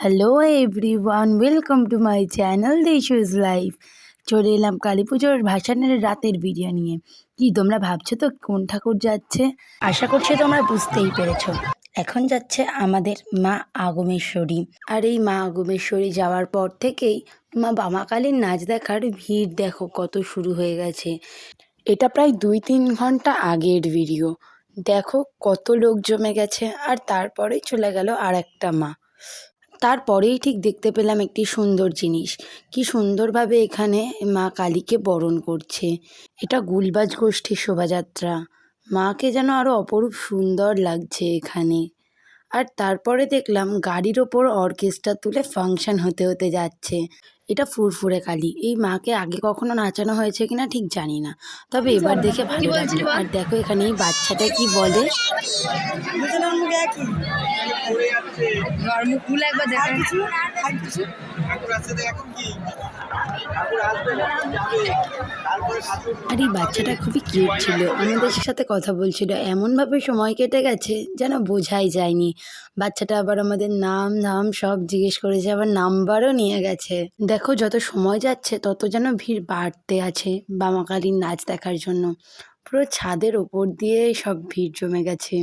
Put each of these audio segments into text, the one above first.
Hello everyone, welcome to my channel দেশুজ life. চলে এলাম কালী পুজোর ভাসানের রাতের ভিডিও নিয়ে। কি তোমরা ভাবছো তো কোন ঠাকুর যাচ্ছে? আশা করছি তোমরা বুঝতেই পেরেছো। এখন যাচ্ছে আমাদের মা আগমেশ্বরী। আর এই মা আগমেশ্বরী যাওয়ার পর থেকেই মা বামাকালীর নাচ দেখার ভিড় দেখো কত শুরু হয়ে গেছে। এটা প্রায় 2-3 ঘন্টা আগের ভিডিও। দেখো কত লোক জমে গেছে। আর তারপরেই চলে গেল আর একটা মা। তারপরেই ঠিক দেখতে পেলাম একটি সুন্দর জিনিস। কি সুন্দরভাবে এখানে মা কালীকে বরণ করছে। এটা গুলবাজ গোষ্ঠীর শোভাযাত্রা। মাকে যেন আরও অপরূপ সুন্দর লাগছে এখানে। আর তারপরে দেখলাম গাড়ির ওপর অর্কেস্ট্রা তুলে ফাংশন হতে হতে যাচ্ছে। এটা ফুরফুরে কালী। এই মাকে আগে কখনো নাচানো হয়েছে কিনা ঠিক জানি না, তবে এবার দেখে ভালো লাগলো। আর দেখো এখানে এই বাচ্চাটা কি বলে। আর এই বাচ্চাটা খুবই কিউট ছিল, আমাদের সাথে কথা বলছিল, এমনভাবে সময় কেটে গেছে যেন বোঝাই যায়নি। বাচ্চাটা আবার আমাদের নাম ধাম সব জিজ্ঞেস করেছে, আবার নাম্বারও নিয়ে গেছে। দেখো যত সময় যাচ্ছে তত যেন ভিড় বাড়তে আছে বামাকালীর নাচ দেখার জন্য। পুরো ছাদের ওপর দিয়ে সব ভিড় জমে গেছে।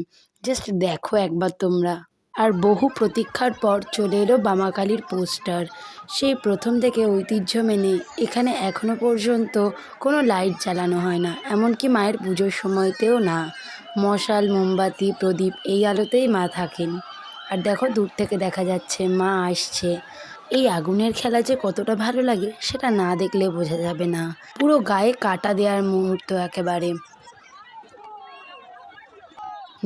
জাস্ট দেখো একবার তোমরা। আর বহু প্রতীক্ষার পর চলে এলো বামাকালীর পোস্টার। সেই প্রথম থেকে ঐতিহ্য মেনে এখানে এখনো পর্যন্ত কোনো লাইট জ্বালানো হয় না, এমনকি মায়ের পুজোর সময়তেও না। মশাল, মোমবাতি, প্রদীপ এই আলোতেই মা থাকেন। আর দেখো দূর থেকে দেখা যাচ্ছে মা আসছে। এই আগুনের খেলা যে কতটা ভালো লাগে সেটা না দেখলে বোঝা যাবে না। পুরো গায়ে কাঁটা দেওয়ার মুহূর্ত একেবারে।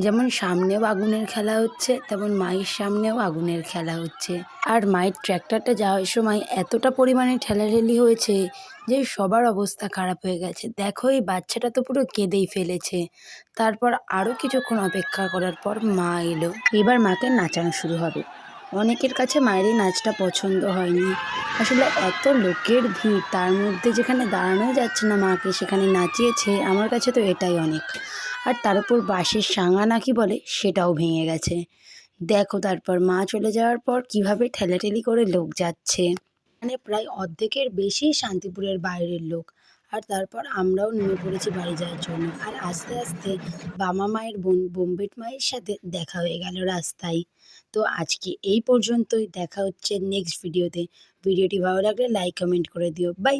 যেমন সামনেও আগুনের খেলা হচ্ছে, তেমন মায়ের সামনেও আগুনের খেলা হচ্ছে। আর মায়ের ট্র্যাক্টরটা যাওয়ার সময় এতটা পরিমাণে ঠেলাঠেলি হয়েছে যে সবার অবস্থা খারাপ হয়ে গেছে। দেখো এই বাচ্চাটা তো পুরো কেঁদেই ফেলেছে। তারপর আরও কিছুক্ষণ অপেক্ষা করার পর মা এলো। এবার মাকে নাচানো শুরু হবে। অনেকের কাছে মায়ের এই নাচটা পছন্দ হয়নি। আসলে এত লোকের ভিড়, তার মধ্যে যেখানে দাঁড়ানোই যাচ্ছে না মাকে সেখানে নাচিয়েছে, আমার কাছে তো এটাই অনেক। আর তার উপর বাঁশের সাঙ্গা নাকি বলে সেটাও ভেঙে গেছে। দেখো তারপর মা চলে যাওয়ার পর কিভাবে ঠেলাঠেলি করে লোক যাচ্ছে। মানে প্রায় অর্ধেকের বেশি শান্তিপুরের বাইরের লোক। আর তারপর আমরাও নেমে পড়েছি বাড়ি যাওয়ার জন্য। আর আস্তে আস্তে বামা মায়ের বোন বোম্বেট মায়ের সাথে দেখা হয়ে গেল রাস্তায়। তো আজকে এই পর্যন্তই, দেখা হচ্ছে নেক্সট ভিডিওতে। ভিডিওটি ভালো লাগলে লাইক কমেন্ট করে দিও। বাই।